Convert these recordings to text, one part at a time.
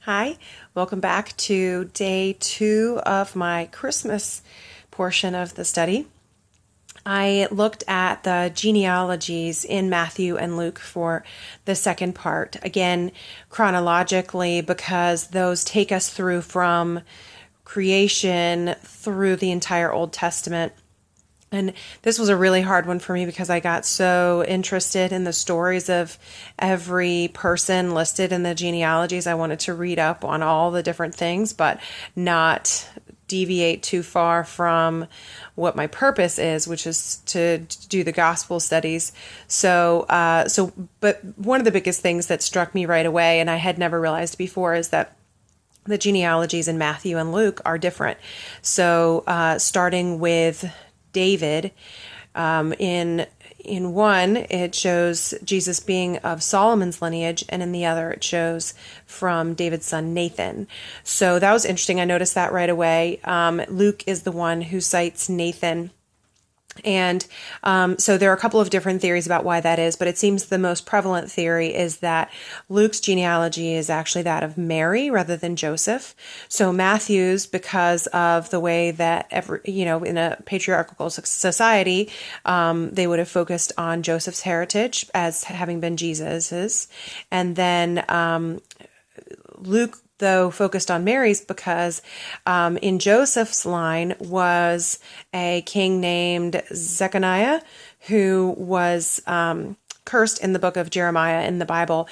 Hi, welcome back to day 2 of my Christmas portion of the study. I looked at the genealogies in Matthew and Luke for the second part, again, chronologically, because those take us through from creation through the entire Old Testament. And this was a really hard one for me because I got so interested in the stories of every person listed in the genealogies. I wanted to read up on all the different things, but not deviate too far from what my purpose is, which is to do the gospel studies. But one of the biggest things that struck me right away, and I had never realized before, is that the genealogies in Matthew and Luke are different. So, starting with David, in one it shows Jesus being of Solomon's lineage, and in the other it shows from David's son Nathan. So that was interesting. I noticed that right away. Luke is the one who cites Nathan. And so there are a couple of different theories about why that is, but it seems the most prevalent theory is that Luke's genealogy is actually that of Mary rather than Joseph. So Matthew's, because of the way that in a patriarchal society, they would have focused on Joseph's heritage as having been Jesus's, and then Luke, though, focused on Mary's because in Joseph's line was a king named Zechariah, who was cursed in the book of Jeremiah in the Bible,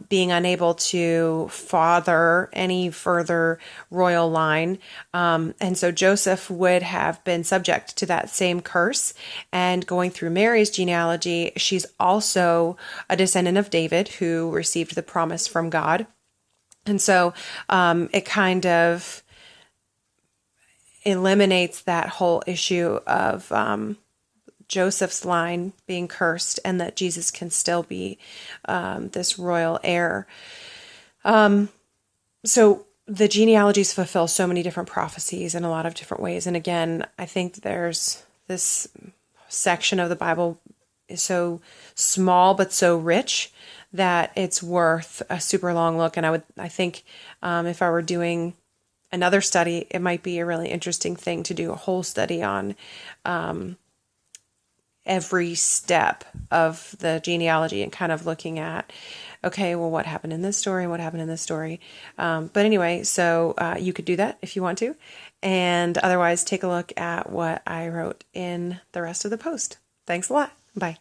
being unable to father any further royal line. And so Joseph would have been subject to that same curse. And going through Mary's genealogy, she's also a descendant of David who received the promise from God. And so it kind of eliminates that whole issue of Joseph's line being cursed, and that Jesus can still be this royal heir. So the genealogies fulfill so many different prophecies in a lot of different ways. And again, I think there's this section of the Bible is so small but so rich that it's worth a super long look. And I think if I were doing another study, it might be a really interesting thing to do a whole study on every step of the genealogy and kind of looking at, okay, well, what happened in this story? What happened in this story? But anyway, so you could do that if you want to. And otherwise, take a look at what I wrote in the rest of the post. Thanks a lot. Bye.